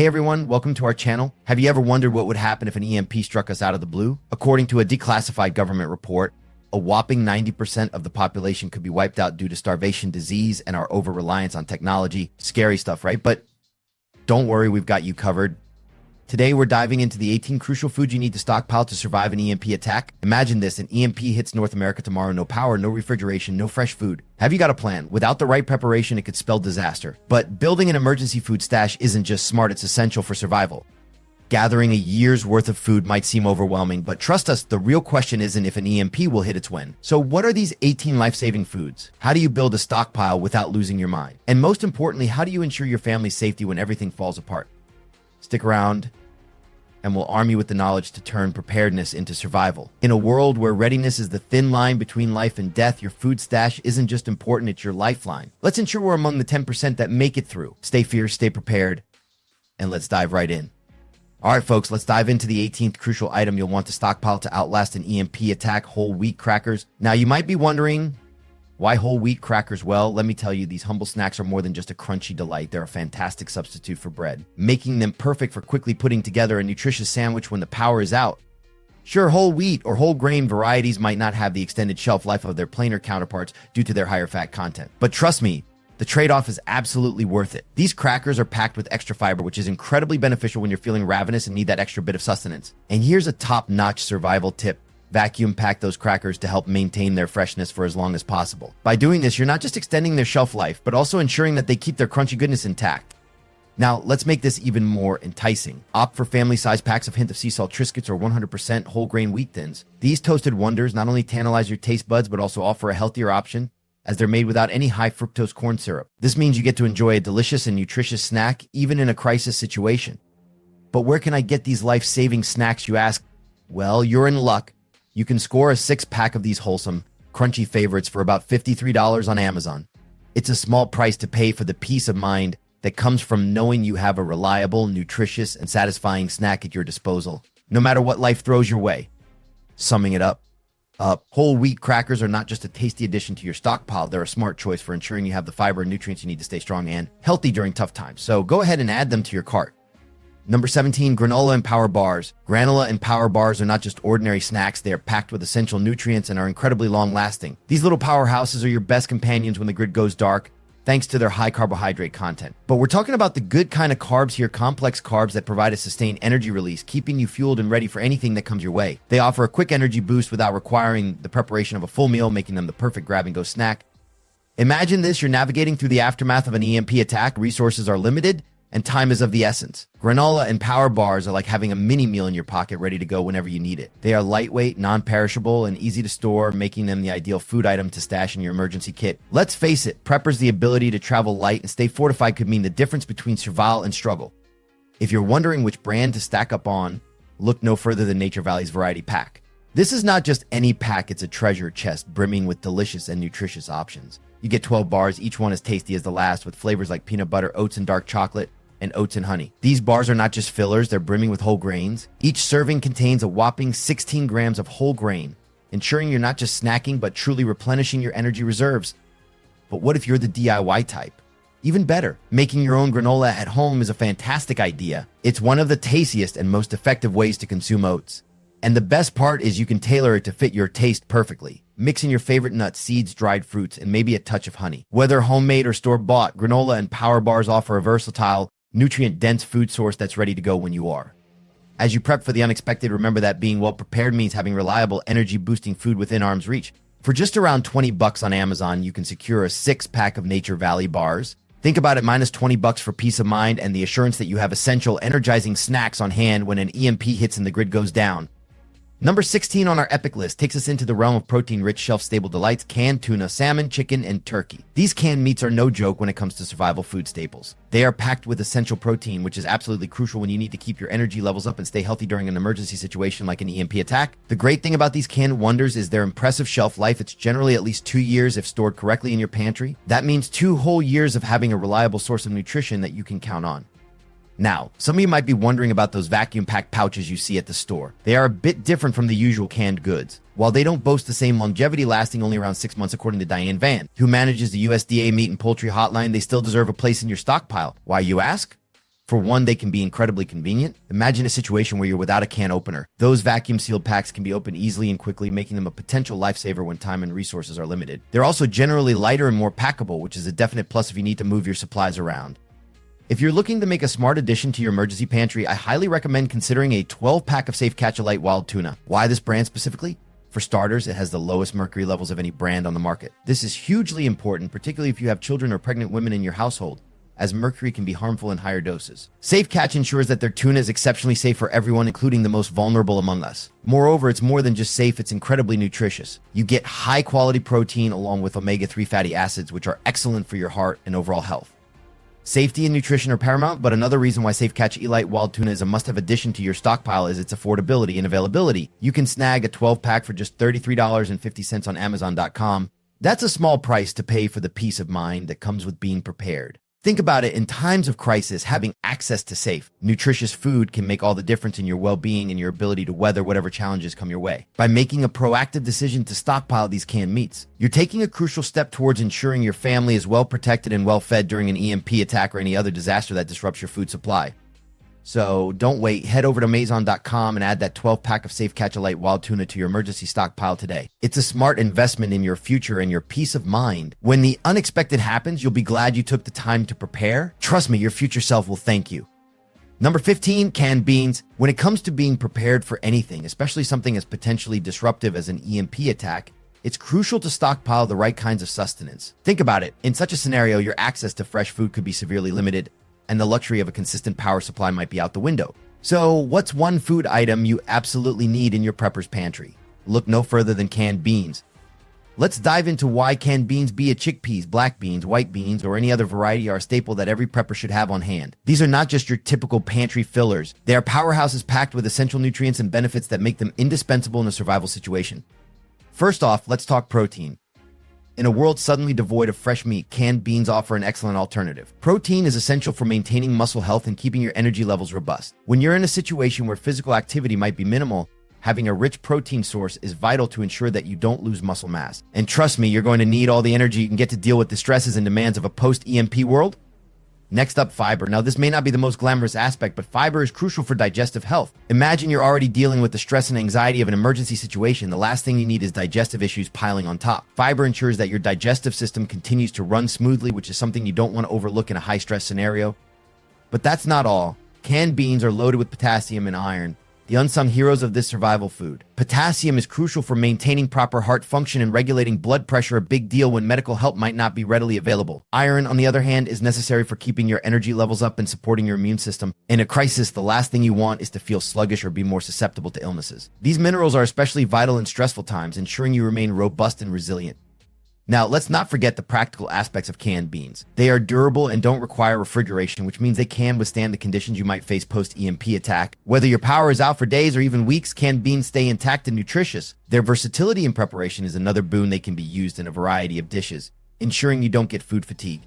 Hey everyone, welcome to our channel. Have you ever wondered what would happen if an EMP struck us out of the blue? According to a declassified government report, a whopping 90% of the population could be wiped out due to starvation, disease, and our over-reliance on technology. Scary stuff, right? But don't worry, we've got you covered. Today, we're diving into the 18 crucial foods you need to stockpile to survive an EMP attack. Imagine this, an EMP hits North America tomorrow, no power, no refrigeration, no fresh food. Have you got a plan? Without the right preparation, it could spell disaster. But building an emergency food stash isn't just smart, it's essential for survival. Gathering a year's worth of food might seem overwhelming, but trust us, the real question isn't if an EMP will hit its when. So what are these 18 life-saving foods? How do you build a stockpile without losing your mind? And most importantly, how do you ensure your family's safety when everything falls apart? Stick around, and we'll arm you with the knowledge to turn preparedness into survival. In a world where readiness is the thin line between life and death, your food stash isn't just important, it's your lifeline. Let's ensure we're among the 10% that make it through. Stay fierce, stay prepared, and let's dive right in. All right, folks, let's dive into the 18th crucial item you'll want to stockpile to outlast an EMP attack: whole wheat crackers. Now, you might be wondering, why whole wheat crackers? Well, let me tell you, these humble snacks are more than just a crunchy delight. They're a fantastic substitute for bread, making them perfect for quickly putting together a nutritious sandwich when the power is out. Sure, whole wheat or whole grain varieties might not have the extended shelf life of their plainer counterparts due to their higher fat content. But trust me, the trade-off is absolutely worth it. These crackers are packed with extra fiber, which is incredibly beneficial when you're feeling ravenous and need that extra bit of sustenance. And here's a top-notch survival tip. Vacuum pack those crackers to help maintain their freshness for as long as possible. By doing this, you're not just extending their shelf life, but also ensuring that they keep their crunchy goodness intact. Now, let's make this even more enticing. Opt for family-sized packs of Hint of Sea Salt Triscuits or 100% whole grain wheat thins. These toasted wonders not only tantalize your taste buds, but also offer a healthier option, as they're made without any high fructose corn syrup. This means you get to enjoy a delicious and nutritious snack, even in a crisis situation. But where can I get these life-saving snacks, you ask? Well, you're in luck. You can score a 6-pack of these wholesome, crunchy favorites for about $53 on Amazon. It's a small price to pay for the peace of mind that comes from knowing you have a reliable, nutritious, and satisfying snack at your disposal, no matter what life throws your way. Summing it up, whole wheat crackers are not just a tasty addition to your stockpile, they're a smart choice for ensuring you have the fiber and nutrients you need to stay strong and healthy during tough times. So go ahead and add them to your cart. Number 17, granola and power bars. Granola and power bars are not just ordinary snacks, they are packed with essential nutrients and are incredibly long-lasting. These little powerhouses are your best companions when the grid goes dark, thanks to their high carbohydrate content. But we're talking about the good kind of carbs here, complex carbs that provide a sustained energy release, keeping you fueled and ready for anything that comes your way. They offer a quick energy boost without requiring the preparation of a full meal, making them the perfect grab-and-go snack. Imagine this, you're navigating through the aftermath of an EMP attack, resources are limited, and time is of the essence. Granola and power bars are like having a mini meal in your pocket ready to go whenever you need it. They are lightweight, non-perishable, and easy to store, making them the ideal food item to stash in your emergency kit. Let's face it, preppers' the ability to travel light and stay fortified could mean the difference between survival and struggle. If you're wondering which brand to stack up on, look no further than Nature Valley's Variety Pack. This is not just any pack, it's a treasure chest brimming with delicious and nutritious options. You get 12 bars, each one as tasty as the last, with flavors like peanut butter, oats and dark chocolate, and oats and honey. These bars are not just fillers, they're brimming with whole grains. Each serving contains a whopping 16 grams of whole grain, ensuring you're not just snacking, but truly replenishing your energy reserves. But what if you're the DIY type? Even better, making your own granola at home is a fantastic idea. It's one of the tastiest and most effective ways to consume oats. And the best part is you can tailor it to fit your taste perfectly. Mix in your favorite nuts, seeds, dried fruits, and maybe a touch of honey. Whether homemade or store-bought, granola and power bars offer a versatile, nutrient-dense food source that's ready to go when you are. As you prep for the unexpected, remember that being well-prepared means having reliable, energy-boosting food within arm's reach. For just around $20 on Amazon, you can secure a 6-pack of Nature Valley bars. Think about it, minus $20 for peace of mind and the assurance that you have essential, energizing snacks on hand when an EMP hits and the grid goes down. Number 16 on our epic list takes us into the realm of protein-rich, shelf-stable delights: canned tuna, salmon, chicken, and turkey. These canned meats are no joke when it comes to survival food staples. They are packed with essential protein, which is absolutely crucial when you need to keep your energy levels up and stay healthy during an emergency situation like an EMP attack. The great thing about these canned wonders is their impressive shelf life. It's generally at least 2 years if stored correctly in your pantry. That means 2 whole years of having a reliable source of nutrition that you can count on. Now, some of you might be wondering about those vacuum-packed pouches you see at the store. They are a bit different from the usual canned goods. While they don't boast the same longevity, lasting only around 6 months according to Diane Van, who manages the USDA Meat and Poultry Hotline, they still deserve a place in your stockpile. Why, you ask? For one, they can be incredibly convenient. Imagine a situation where you're without a can opener. Those vacuum-sealed packs can be opened easily and quickly, making them a potential lifesaver when time and resources are limited. They're also generally lighter and more packable, which is a definite plus if you need to move your supplies around. If you're looking to make a smart addition to your emergency pantry, I highly recommend considering a 12-pack of Safe Catch-A-Lite wild tuna. Why this brand specifically? For starters, it has the lowest mercury levels of any brand on the market. This is hugely important, particularly if you have children or pregnant women in your household, as mercury can be harmful in higher doses. Safe Catch ensures that their tuna is exceptionally safe for everyone, including the most vulnerable among us. Moreover, it's more than just safe, it's incredibly nutritious. You get high-quality protein along with omega-3 fatty acids, which are excellent for your heart and overall health. Safety and nutrition are paramount, but another reason why Safe Catch Elite Wild Tuna is a must-have addition to your stockpile is its affordability and availability. You can snag a 12-pack for just $33.50 on Amazon.com. That's a small price to pay for the peace of mind that comes with being prepared. Think about it, in times of crisis, having access to safe, nutritious food can make all the difference in your well-being and your ability to weather whatever challenges come your way. By making a proactive decision to stockpile these canned meats, you're taking a crucial step towards ensuring your family is well protected and well fed during an EMP attack or any other disaster that disrupts your food supply. So don't wait, head over to Amazon.com and add that 12-pack of Safe Catch-A-Lite wild tuna to your emergency stockpile today. It's a smart investment in your future and your peace of mind. When the unexpected happens, you'll be glad you took the time to prepare. Trust me, your future self will thank you. Number 15, canned beans. When it comes to being prepared for anything, especially something as potentially disruptive as an EMP attack, it's crucial to stockpile the right kinds of sustenance. Think about it. In such a scenario, your access to fresh food could be severely limited, and the luxury of a consistent power supply might be out the window. So what's one food item you absolutely need in your prepper's pantry? Look no further than canned beans. Let's dive into why canned beans, be it chickpeas, black beans, white beans, or any other variety, are a staple that every prepper should have on hand. These are not just your typical pantry fillers. They are powerhouses packed with essential nutrients and benefits that make them indispensable in a survival situation. First off, let's talk protein. In a world suddenly devoid of fresh meat, canned beans offer an excellent alternative. Protein is essential for maintaining muscle health and keeping your energy levels robust. When you're in a situation where physical activity might be minimal, having a rich protein source is vital to ensure that you don't lose muscle mass. And trust me, you're going to need all the energy you can get to deal with the stresses and demands of a post-EMP world. Next up, fiber. Now, this may not be the most glamorous aspect, but fiber is crucial for digestive health. Imagine you're already dealing with the stress and anxiety of an emergency situation. The last thing you need is digestive issues piling on top. Fiber ensures that your digestive system continues to run smoothly, which is something you don't want to overlook in a high-stress scenario. But that's not all. Canned beans are loaded with potassium and iron, the unsung heroes of this survival food. Potassium is crucial for maintaining proper heart function and regulating blood pressure, a big deal when medical help might not be readily available. Iron, on the other hand, is necessary for keeping your energy levels up and supporting your immune system. In a crisis, the last thing you want is to feel sluggish or be more susceptible to illnesses. These minerals are especially vital in stressful times, ensuring you remain robust and resilient. Now, let's not forget the practical aspects of canned beans. They are durable and don't require refrigeration, which means they can withstand the conditions you might face post-EMP attack. Whether your power is out for days or even weeks, canned beans stay intact and nutritious. Their versatility in preparation is another boon. They can be used in a variety of dishes, ensuring you don't get food fatigue.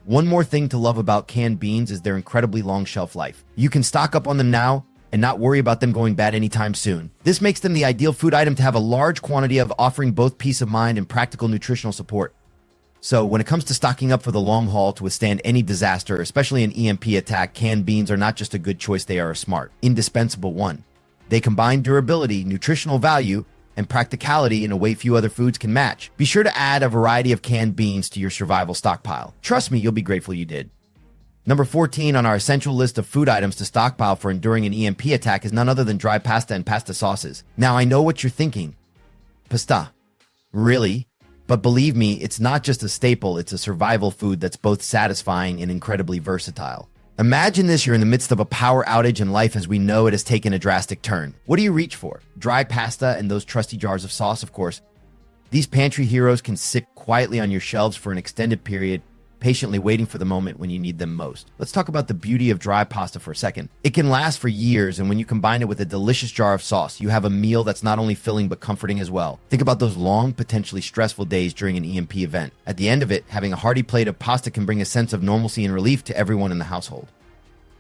One more thing to love about canned beans is their incredibly long shelf life. You can stock up on them now and not worry about them going bad anytime soon. This makes them the ideal food item to have a large quantity of, offering both peace of mind and practical nutritional support. So when it comes to stocking up for the long haul to withstand any disaster, especially an EMP attack, canned beans are not just a good choice, they are a smart, indispensable one. They combine durability, nutritional value, and practicality in a way few other foods can match. Be sure to add a variety of canned beans to your survival stockpile. Trust me, you'll be grateful you did. Number 14 on our essential list of food items to stockpile for enduring an EMP attack is none other than dry pasta and pasta sauces. Now, I know what you're thinking. Pasta? Really? But believe me, it's not just a staple, it's a survival food that's both satisfying and incredibly versatile. Imagine this, you're in the midst of a power outage and life as we know it has taken a drastic turn. What do you reach for? Dry pasta and those trusty jars of sauce, of course. These pantry heroes can sit quietly on your shelves for an extended period, patiently waiting for the moment when you need them most. Let's talk about the beauty of dry pasta for a second. It can last for years, and when you combine it with a delicious jar of sauce, you have a meal that's not only filling but comforting as well. Think about those long, potentially stressful days during an EMP event. At the end of it, having a hearty plate of pasta can bring a sense of normalcy and relief to everyone in the household.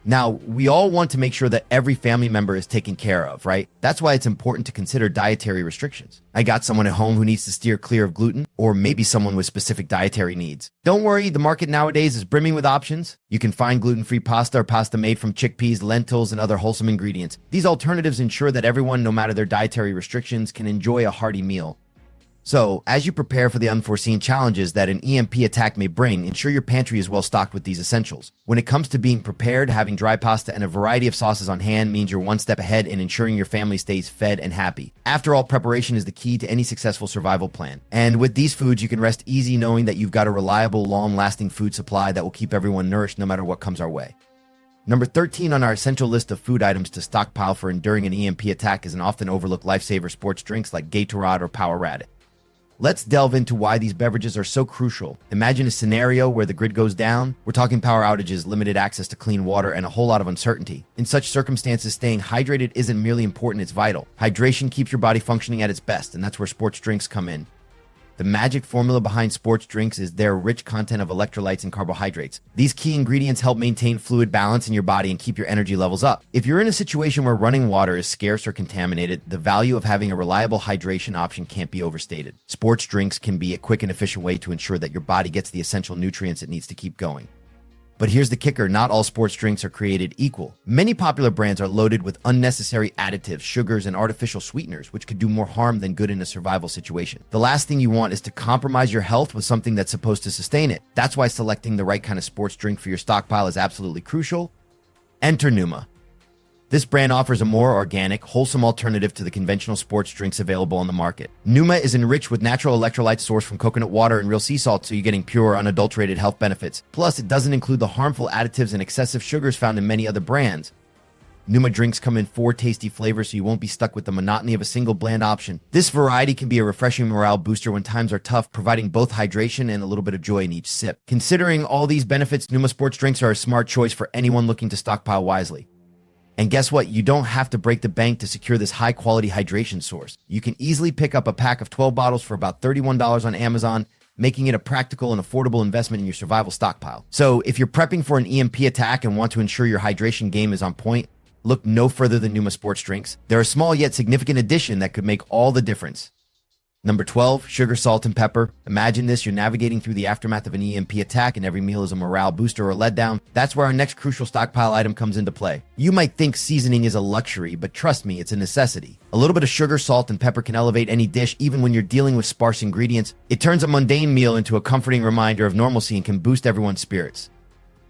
Now, we all want to make sure that every family member is taken care of, right? That's why it's important to consider dietary restrictions. I got someone at home who needs to steer clear of gluten, or maybe someone with specific dietary needs. Don't worry, the market nowadays is brimming with options. You can find gluten-free pasta or pasta made from chickpeas, lentils, and other wholesome ingredients. These alternatives ensure that everyone, no matter their dietary restrictions, can enjoy a hearty meal. So, as you prepare for the unforeseen challenges that an EMP attack may bring, ensure your pantry is well stocked with these essentials. When it comes to being prepared, having dry pasta and a variety of sauces on hand means you're one step ahead in ensuring your family stays fed and happy. After all, preparation is the key to any successful survival plan. And with these foods, you can rest easy knowing that you've got a reliable, long-lasting food supply that will keep everyone nourished no matter what comes our way. Number 13 on our essential list of food items to stockpile for enduring an EMP attack is an often overlooked lifesaver sports drinks like Gatorade or Powerade. Let's delve into why these beverages are so crucial. Imagine a scenario where the grid goes down. We're talking power outages, limited access to clean water, and a whole lot of uncertainty. In such circumstances, staying hydrated isn't merely important, it's vital. Hydration keeps your body functioning at its best, and that's where sports drinks come in. The magic formula behind sports drinks is their rich content of electrolytes and carbohydrates. These key ingredients help maintain fluid balance in your body and keep your energy levels up. If you're in a situation where running water is scarce or contaminated, the value of having a reliable hydration option can't be overstated. Sports drinks can be a quick and efficient way to ensure that your body gets the essential nutrients it needs to keep going. But here's the kicker, not all sports drinks are created equal. Many popular brands are loaded with unnecessary additives, sugars, and artificial sweeteners, which could do more harm than good in a survival situation. The last thing you want is to compromise your health with something that's supposed to sustain it. That's why selecting the right kind of sports drink for your stockpile is absolutely crucial. Enter Numa. This brand offers a more organic, wholesome alternative to the conventional sports drinks available on the market. Numa is enriched with natural electrolytes sourced from coconut water and real sea salt, so you're getting pure, unadulterated health benefits. Plus, it doesn't include the harmful additives and excessive sugars found in many other brands. Numa drinks come in 4 tasty flavors, so you won't be stuck with the monotony of a single bland option. This variety can be a refreshing morale booster when times are tough, providing both hydration and a little bit of joy in each sip. Considering all these benefits, Numa sports drinks are a smart choice for anyone looking to stockpile wisely. And guess what? You don't have to break the bank to secure this high-quality hydration source. You can easily pick up a pack of 12 bottles for about $31 on Amazon, making it a practical and affordable investment in your survival stockpile. So if you're prepping for an EMP attack and want to ensure your hydration game is on point, look no further than Numa sports drinks. They're a small yet significant addition that could make all the difference. Number 12, sugar, salt, and pepper. Imagine this, you're navigating through the aftermath of an EMP attack and every meal is a morale booster or letdown. That's where our next crucial stockpile item comes into play. You might think seasoning is a luxury, but trust me, it's a necessity. A little bit of sugar, salt, and pepper can elevate any dish even when you're dealing with sparse ingredients. It turns a mundane meal into a comforting reminder of normalcy and can boost everyone's spirits.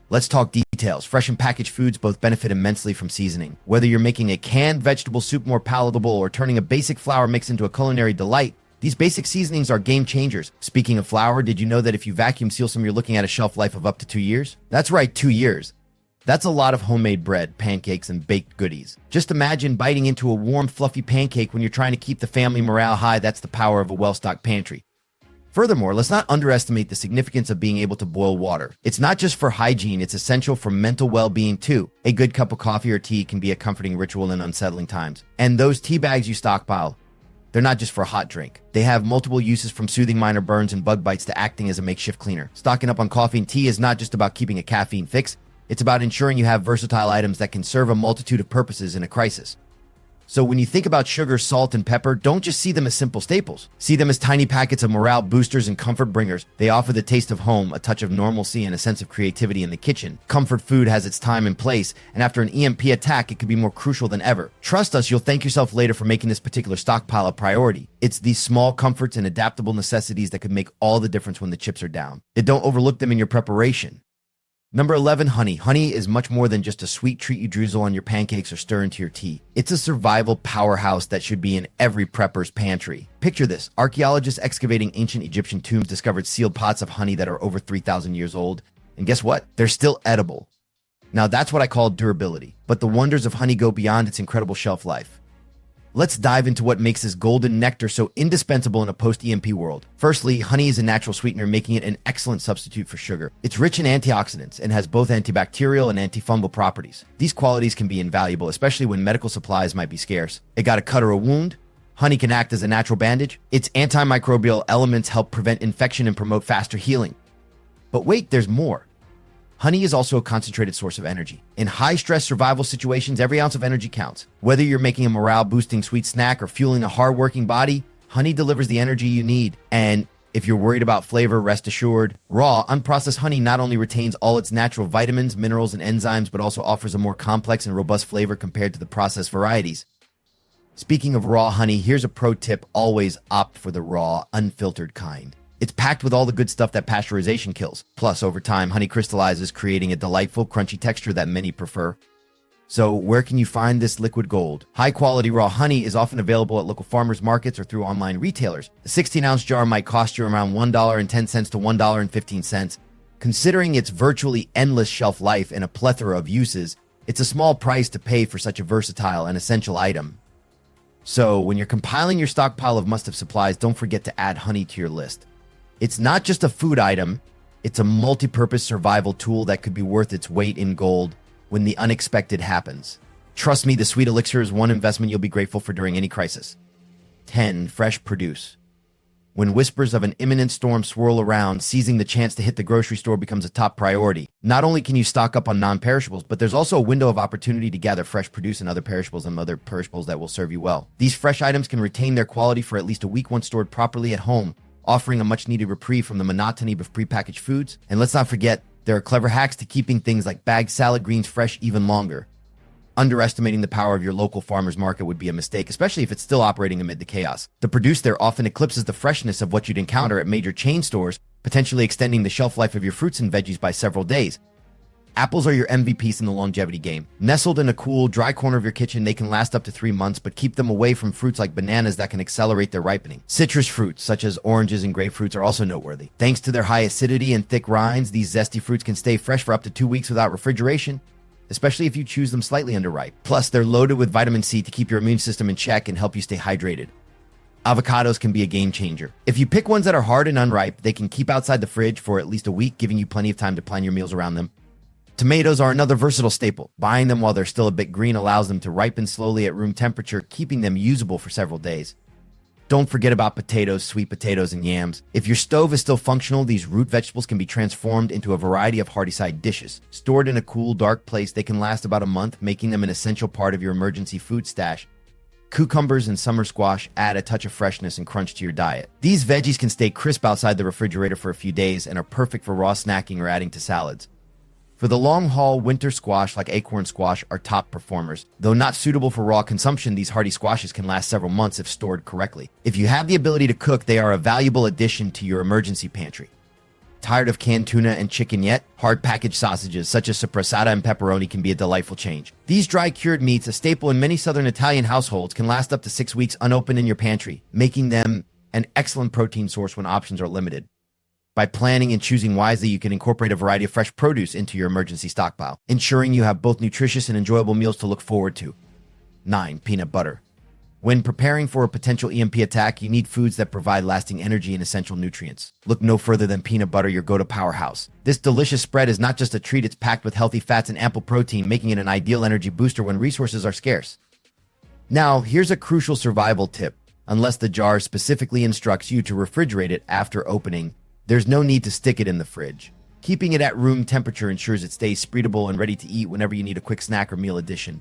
Let's talk details. Fresh and packaged foods both benefit immensely from seasoning. Whether you're making a canned vegetable soup more palatable or turning a basic flour mix into a culinary delight, these basic seasonings are game changers. Speaking of flour, did you know that if you vacuum seal some, you're looking at a shelf life of up to 2 years? That's right, 2 years. That's a lot of homemade bread, pancakes, and baked goodies. Just imagine biting into a warm, fluffy pancake when you're trying to keep the family morale high. That's the power of a well-stocked pantry. Furthermore, let's not underestimate the significance of being able to boil water. It's not just for hygiene, it's essential for mental well-being too. A good cup of coffee or tea can be a comforting ritual in unsettling times. And those tea bags you stockpile, they're not just for a hot drink. They have multiple uses, from soothing minor burns and bug bites to acting as a makeshift cleaner. Stocking up on coffee and tea is not just about keeping a caffeine fix. It's about ensuring you have versatile items that can serve a multitude of purposes in a crisis. So when you think about sugar, salt, and pepper, don't just see them as simple staples. See them as tiny packets of morale boosters and comfort bringers. They offer the taste of home, a touch of normalcy, and a sense of creativity in the kitchen. Comfort food has its time and place, and after an EMP attack, it could be more crucial than ever. Trust us, you'll thank yourself later for making this particular stockpile a priority. It's these small comforts and adaptable necessities that could make all the difference when the chips are down. And don't overlook them in your preparation. Number 11, honey. Honey is much more than just a sweet treat you drizzle on your pancakes or stir into your tea. It's a survival powerhouse that should be in every prepper's pantry. Picture this. Archaeologists excavating ancient Egyptian tombs discovered sealed pots of honey that are over 3,000 years old. And guess what? They're still edible. Now that's what I call durability. But the wonders of honey go beyond its incredible shelf life. Let's dive into what makes this golden nectar so indispensable in a post-EMP world. Firstly, honey is a natural sweetener, making it an excellent substitute for sugar. It's rich in antioxidants and has both antibacterial and antifungal properties. These qualities can be invaluable, especially when medical supplies might be scarce. It got a cut or a wound? Honey can act as a natural bandage. Its antimicrobial elements help prevent infection and promote faster healing. But wait, there's more. Honey is also a concentrated source of energy. In high-stress survival situations, every ounce of energy counts. Whether you're making a morale-boosting sweet snack or fueling a hard-working body, honey delivers the energy you need. And if you're worried about flavor, rest assured, raw, unprocessed honey not only retains all its natural vitamins, minerals, and enzymes, but also offers a more complex and robust flavor compared to the processed varieties. Speaking of raw honey, here's a pro tip: always opt for the raw, unfiltered kind. It's packed with all the good stuff that pasteurization kills. Plus, over time, honey crystallizes, creating a delightful, crunchy texture that many prefer. So, where can you find this liquid gold? High-quality raw honey is often available at local farmers markets or through online retailers. A 16-ounce jar might cost you around $1.10 to $1.15. Considering its virtually endless shelf life and a plethora of uses, it's a small price to pay for such a versatile and essential item. So, when you're compiling your stockpile of must-have supplies, don't forget to add honey to your list. It's not just a food item, it's a multi-purpose survival tool that could be worth its weight in gold when the unexpected happens. Trust me, the sweet elixir is one investment you'll be grateful for during any crisis. 10. Fresh produce. When whispers of an imminent storm swirl around, seizing the chance to hit the grocery store becomes a top priority. Not only can you stock up on non-perishables, but there's also a window of opportunity to gather fresh produce and other perishables that will serve you well. These fresh items can retain their quality for at least a week once stored properly at home, offering a much-needed reprieve from the monotony of prepackaged foods. And let's not forget, there are clever hacks to keeping things like bagged salad greens fresh even longer. Underestimating the power of your local farmer's market would be a mistake, especially if it's still operating amid the chaos. The produce there often eclipses the freshness of what you'd encounter at major chain stores, potentially extending the shelf life of your fruits and veggies by several days. Apples are your MVPs in the longevity game. Nestled in a cool, dry corner of your kitchen, they can last up to 3 months, but keep them away from fruits like bananas that can accelerate their ripening. Citrus fruits, such as oranges and grapefruits, are also noteworthy. Thanks to their high acidity and thick rinds, these zesty fruits can stay fresh for up to 2 weeks without refrigeration, especially if you choose them slightly underripe. Plus, they're loaded with vitamin C to keep your immune system in check and help you stay hydrated. Avocados can be a game changer. If you pick ones that are hard and unripe, they can keep outside the fridge for at least a week, giving you plenty of time to plan your meals around them. Tomatoes are another versatile staple. Buying them while they're still a bit green allows them to ripen slowly at room temperature, keeping them usable for several days. Don't forget about potatoes, sweet potatoes, and yams. If your stove is still functional, these root vegetables can be transformed into a variety of hearty side dishes. Stored in a cool, dark place, they can last about a month, making them an essential part of your emergency food stash. Cucumbers and summer squash add a touch of freshness and crunch to your diet. These veggies can stay crisp outside the refrigerator for a few days and are perfect for raw snacking or adding to salads. For the long haul, winter squash like acorn squash are top performers. Though not suitable for raw consumption, these hardy squashes can last several months if stored correctly. If you have the ability to cook, they are a valuable addition to your emergency pantry. Tired of canned tuna and chicken yet? Hard packaged sausages such as sopressata and pepperoni can be a delightful change. These dry cured meats, a staple in many southern Italian households, can last up to 6 weeks unopened in your pantry, making them an excellent protein source when options are limited. By planning and choosing wisely, you can incorporate a variety of fresh produce into your emergency stockpile, ensuring you have both nutritious and enjoyable meals to look forward to. 9. Peanut butter. When preparing for a potential EMP attack, you need foods that provide lasting energy and essential nutrients. Look no further than peanut butter, your go-to powerhouse. This delicious spread is not just a treat, it's packed with healthy fats and ample protein, making it an ideal energy booster when resources are scarce. Now, here's a crucial survival tip. Unless the jar specifically instructs you to refrigerate it after opening, there's no need to stick it in the fridge. Keeping it at room temperature ensures it stays spreadable and ready to eat whenever you need a quick snack or meal addition.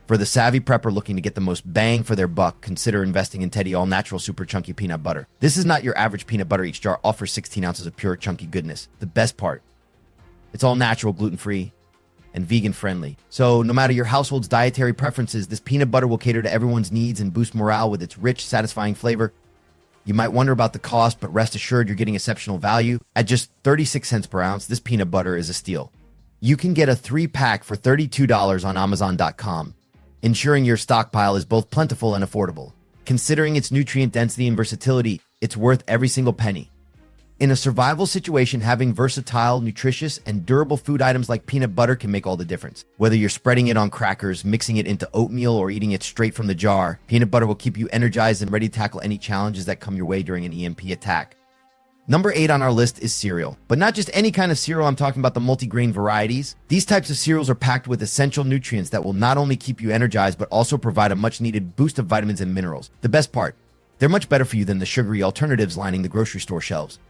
For the savvy prepper looking to get the most bang for their buck, consider investing in Teddy All-Natural Super Chunky Peanut Butter. This is not your average peanut butter. Each jar offers 16 ounces of pure chunky goodness. The best part, it's all natural, gluten-free, and vegan-friendly. So no matter your household's dietary preferences, this peanut butter will cater to everyone's needs and boost morale with its rich, satisfying flavor. You might wonder about the cost, but rest assured you're getting exceptional value. At just 36 cents per ounce, this peanut butter is a steal. You can get a 3-pack for $32 on Amazon.com, ensuring your stockpile is both plentiful and affordable. Considering its nutrient density and versatility, it's worth every single penny. In a survival situation, having versatile, nutritious, and durable food items like peanut butter can make all the difference. Whether you're spreading it on crackers, mixing it into oatmeal, or eating it straight from the jar, peanut butter will keep you energized and ready to tackle any challenges that come your way during an EMP attack. Number 8 on our list is cereal. But not just any kind of cereal, I'm talking about the multigrain varieties. These types of cereals are packed with essential nutrients that will not only keep you energized, but also provide a much-needed boost of vitamins and minerals. The best part, they're much better for you than the sugary alternatives lining the grocery store shelves.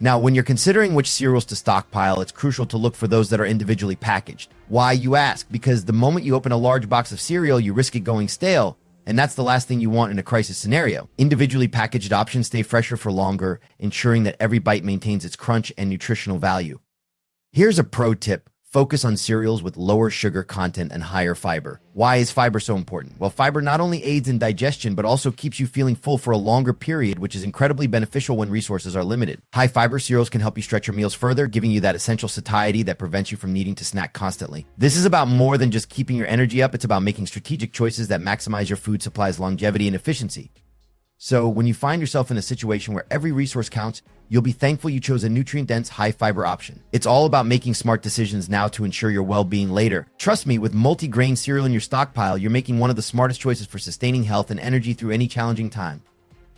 Now, when you're considering which cereals to stockpile, it's crucial to look for those that are individually packaged. Why, you ask? Because the moment you open a large box of cereal, you risk it going stale, and that's the last thing you want in a crisis scenario. Individually packaged options stay fresher for longer, ensuring that every bite maintains its crunch and nutritional value. Here's a pro tip. Focus on cereals with lower sugar content and higher fiber. Why is fiber so important? Well, fiber not only aids in digestion, but also keeps you feeling full for a longer period, which is incredibly beneficial when resources are limited. High fiber cereals can help you stretch your meals further, giving you that essential satiety that prevents you from needing to snack constantly. This is about more than just keeping your energy up. It's about making strategic choices that maximize your food supply's longevity and efficiency. So when you find yourself in a situation where every resource counts, you'll be thankful you chose a nutrient-dense, high-fiber option. It's all about making smart decisions now to ensure your well-being later. Trust me, with multi-grain cereal in your stockpile, you're making one of the smartest choices for sustaining health and energy through any challenging time.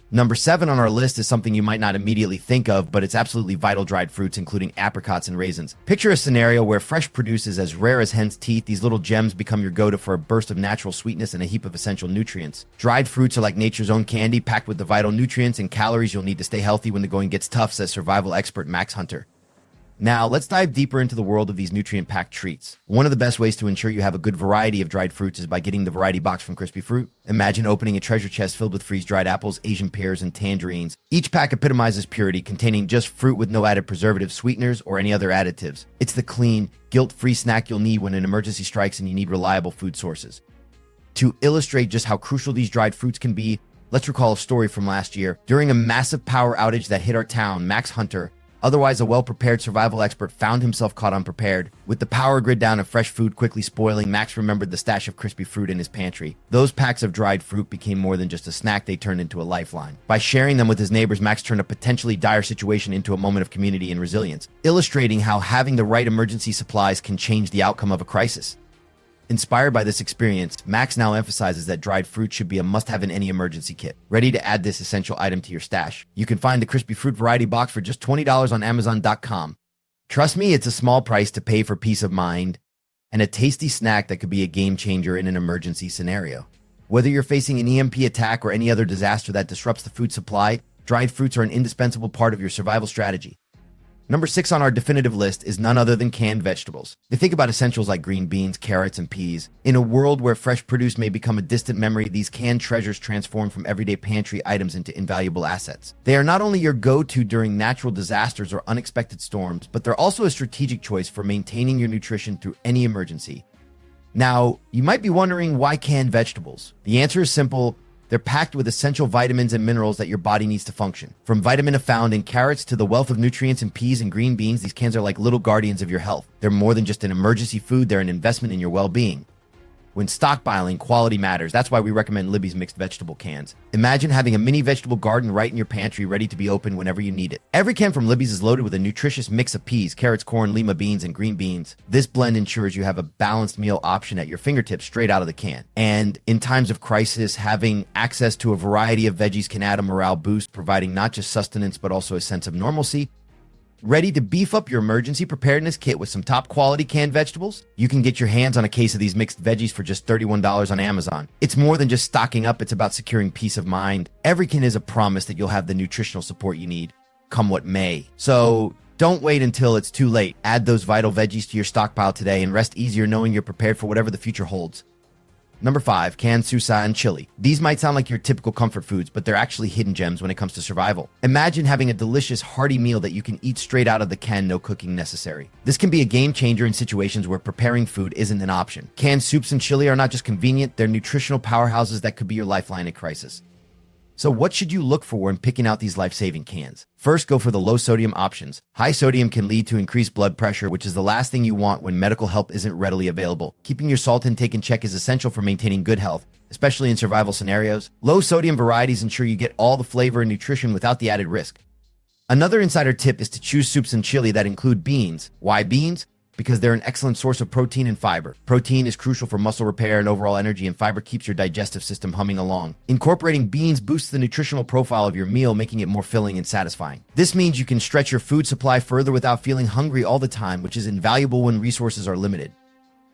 Number 7 on our list is something you might not immediately think of, but it's absolutely vital: dried fruits, including apricots and raisins. Picture a scenario where fresh produce is as rare as hen's teeth. These little gems become your go-to for a burst of natural sweetness and a heap of essential nutrients. Dried fruits are like nature's own candy, packed with the vital nutrients and calories you'll need to stay healthy when the going gets tough, says survival expert Max Hunter. Now, let's dive deeper into the world of these nutrient-packed treats. One of the best ways to ensure you have a good variety of dried fruits is by getting the variety box from Crispy Fruit. Imagine opening a treasure chest filled with freeze-dried apples, Asian pears, and tangerines. Each pack epitomizes purity, containing just fruit with no added preservatives, sweeteners, or any other additives. It's the clean, guilt-free snack you'll need when an emergency strikes and you need reliable food sources. To illustrate just how crucial these dried fruits can be, let's recall a story from last year. During a massive power outage that hit our town, Max Hunter, otherwise a well-prepared survival expert, found himself caught unprepared. With the power grid down and fresh food quickly spoiling, Max remembered the stash of crispy fruit in his pantry. Those packs of dried fruit became more than just a snack, they turned into a lifeline. By sharing them with his neighbors, Max turned a potentially dire situation into a moment of community and resilience, illustrating how having the right emergency supplies can change the outcome of a crisis. Inspired by this experience, Max now emphasizes that dried fruit should be a must-have in any emergency kit. Ready to add this essential item to your stash? You can find the Crispy Fruit variety box for just $20 on Amazon.com. Trust me, it's a small price to pay for peace of mind and a tasty snack that could be a game changer in an emergency scenario. Whether you're facing an EMP attack or any other disaster that disrupts the food supply, dried fruits are an indispensable part of your survival strategy. Number 6 on our definitive list is none other than canned vegetables. They think about essentials like green beans, carrots, and peas. In a world where fresh produce may become a distant memory, these canned treasures transform from everyday pantry items into invaluable assets. They are not only your go-to during natural disasters or unexpected storms, but they're also a strategic choice for maintaining your nutrition through any emergency. Now, you might be wondering, why canned vegetables? The answer is simple. They're packed with essential vitamins and minerals that your body needs to function. From vitamin found in carrots to the wealth of nutrients in peas and green beans, these cans are like little guardians of your health. They're more than just an emergency food, they're an investment in your well-being. When stockpiling, quality matters. That's why we recommend Libby's mixed vegetable cans. Imagine having a mini vegetable garden right in your pantry, ready to be opened whenever you need it. Every can from Libby's is loaded with a nutritious mix of peas, carrots, corn, lima beans, and green beans. This blend ensures you have a balanced meal option at your fingertips straight out of the can. And in times of crisis, having access to a variety of veggies can add a morale boost, providing not just sustenance, but also a sense of normalcy. Ready to beef up your emergency preparedness kit with some top quality canned vegetables? You can get your hands on a case of these mixed veggies for just $31 on Amazon. It's more than just stocking up, it's about securing peace of mind. Every can is a promise that you'll have the nutritional support you need, come what may. So don't wait until it's too late. Add those vital veggies to your stockpile today and rest easier knowing you're prepared for whatever the future holds. Number 5, canned susa and chili. These might sound like your typical comfort foods, but they're actually hidden gems when it comes to survival. Imagine having a delicious, hearty meal that you can eat straight out of the can, no cooking necessary. This can be a game changer in situations where preparing food isn't an option. Canned soups and chili are not just convenient, they're nutritional powerhouses that could be your lifeline in crisis. So what should you look for when picking out these life-saving cans? First, go for the low-sodium options. High sodium can lead to increased blood pressure, which is the last thing you want when medical help isn't readily available. Keeping your salt intake in check is essential for maintaining good health, especially in survival scenarios. Low-sodium varieties ensure you get all the flavor and nutrition without the added risk. Another insider tip is to choose soups and chili that include beans. Why beans? Because they're an excellent source of protein and fiber. Protein is crucial for muscle repair and overall energy, and fiber keeps your digestive system humming along. Incorporating beans boosts the nutritional profile of your meal, making it more filling and satisfying. This means you can stretch your food supply further without feeling hungry all the time, which is invaluable when resources are limited.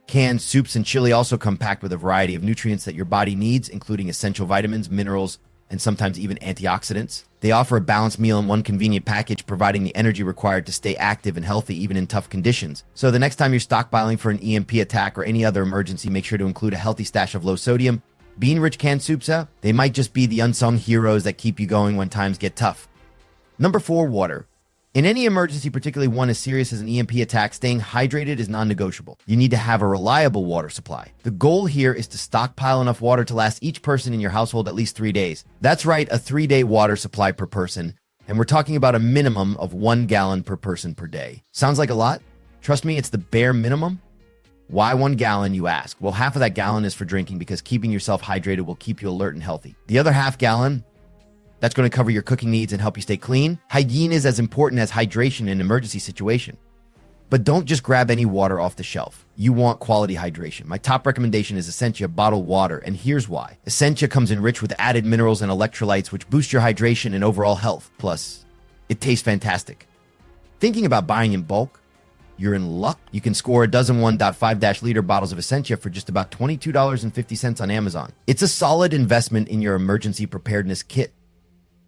Canned soups and chili also come packed with a variety of nutrients that your body needs, including essential vitamins, minerals, and sometimes even antioxidants. They offer a balanced meal in one convenient package, providing the energy required to stay active and healthy even in tough conditions. So the next time you're stockpiling for an EMP attack or any other emergency, make sure to include a healthy stash of low sodium, bean-rich canned soups. They might just be the unsung heroes that keep you going when times get tough. Number 4, water. In any emergency, particularly one as serious as an EMP attack, staying hydrated is non-negotiable. You need to have a reliable water supply. The goal here is to stockpile enough water to last each person in your household at least 3 days. That's right, a 3-day water supply per person. And we're talking about a minimum of 1 gallon per person per day. Sounds like a lot? Trust me, it's the bare minimum. Why 1 gallon, you ask? Well, half of that gallon is for drinking because keeping yourself hydrated will keep you alert and healthy. The other half gallon, that's going to cover your cooking needs and help you stay clean. Hygiene is as important as hydration in an emergency situation. But don't just grab any water off the shelf. You want quality hydration. My top recommendation is Essentia bottled water, and here's why. Essentia comes enriched with added minerals and electrolytes, which boost your hydration and overall health. Plus, it tastes fantastic. Thinking about buying in bulk? You're in luck. You can score a dozen 1.5-liter bottles of Essentia for just about $22.50 on Amazon. It's a solid investment in your emergency preparedness kit.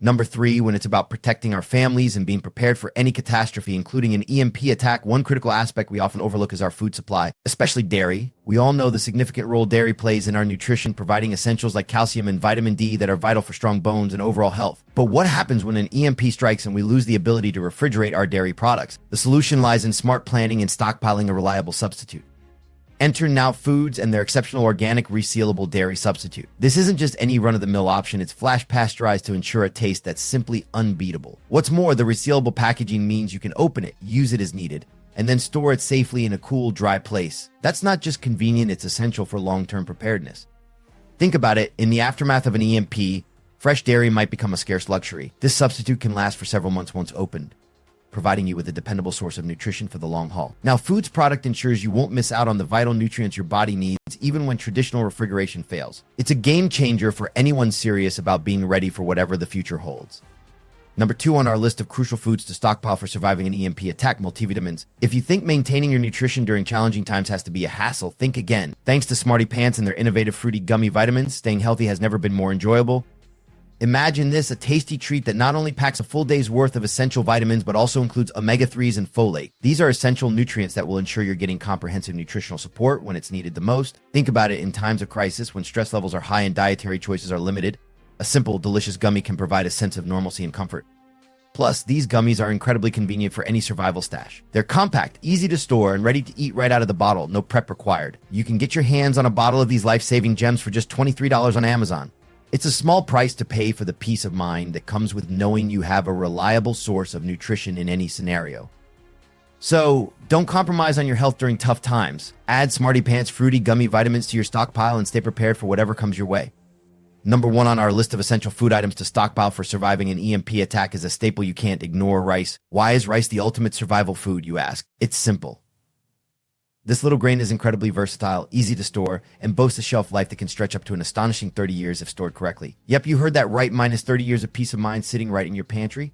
Number 3, when it's about protecting our families and being prepared for any catastrophe, including an EMP attack, one critical aspect we often overlook is our food supply, especially dairy. We all know the significant role dairy plays in our nutrition, providing essentials like calcium and vitamin D that are vital for strong bones and overall health. But what happens when an EMP strikes and we lose the ability to refrigerate our dairy products? The solution lies in smart planning and stockpiling a reliable substitute. Enter Now Foods and their exceptional organic resealable dairy substitute. This isn't just any run-of-the-mill option, it's flash pasteurized to ensure a taste that's simply unbeatable. What's more, the resealable packaging means you can open it, use it as needed, and then store it safely in a cool, dry place. That's not just convenient, it's essential for long-term preparedness. Think about it, in the aftermath of an EMP, fresh dairy might become a scarce luxury. This substitute can last for several months once opened, providing you with a dependable source of nutrition for the long haul. Now, Foods product ensures you won't miss out on the vital nutrients your body needs, even when traditional refrigeration fails. It's a game changer for anyone serious about being ready for whatever the future holds. Number 2 on our list of crucial foods to stockpile for surviving an EMP attack, multivitamins. If you think maintaining your nutrition during challenging times has to be a hassle, think again. Thanks to Smarty Pants and their innovative fruity gummy vitamins, staying healthy has never been more enjoyable. Imagine this, a tasty treat that not only packs a full day's worth of essential vitamins, but also includes omega-3s and folate. These are essential nutrients that will ensure you're getting comprehensive nutritional support when it's needed the most. Think about it, in times of crisis, when stress levels are high and dietary choices are limited, a simple, delicious gummy can provide a sense of normalcy and comfort. Plus, these gummies are incredibly convenient for any survival stash. They're compact, easy to store, and ready to eat right out of the bottle, no prep required. You can get your hands on a bottle of these life-saving gems for just $23 on Amazon. It's a small price to pay for the peace of mind that comes with knowing you have a reliable source of nutrition in any scenario. So, don't compromise on your health during tough times. Add Smarty Pants fruity gummy vitamins to your stockpile and stay prepared for whatever comes your way. Number 1 on our list of essential food items to stockpile for surviving an EMP attack is a staple you can't ignore: rice. Why is rice the ultimate survival food, you ask? It's simple. This little grain is incredibly versatile, easy to store, and boasts a shelf life that can stretch up to an astonishing 30 years if stored correctly. Yep, you heard that right, minus 30 years of peace of mind sitting right in your pantry.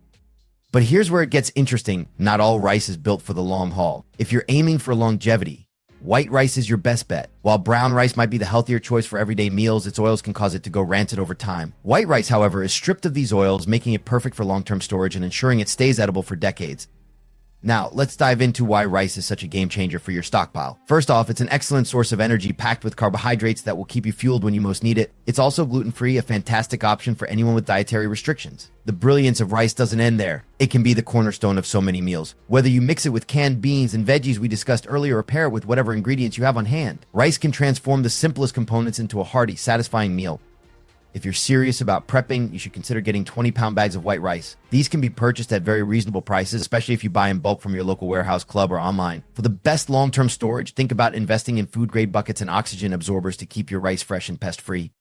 But here's where it gets interesting. Not all rice is built for the long haul. If you're aiming for longevity, white rice is your best bet. While brown rice might be the healthier choice for everyday meals, its oils can cause it to go rancid over time. White rice, however, is stripped of these oils, making it perfect for long-term storage and ensuring it stays edible for decades. Now, let's dive into why rice is such a game changer for your stockpile. First off, it's an excellent source of energy packed with carbohydrates that will keep you fueled when you most need it. It's also gluten-free, a fantastic option for anyone with dietary restrictions. The brilliance of rice doesn't end there. It can be the cornerstone of so many meals. Whether you mix it with canned beans and veggies we discussed earlier or pair it with whatever ingredients you have on hand, rice can transform the simplest components into a hearty, satisfying meal. If you're serious about prepping, you should consider getting 20-pound bags of white rice. These can be purchased at very reasonable prices, especially if you buy in bulk from your local warehouse, club, or online. For the best long-term storage, think about investing in food-grade buckets and oxygen absorbers to keep your rice fresh and pest-free.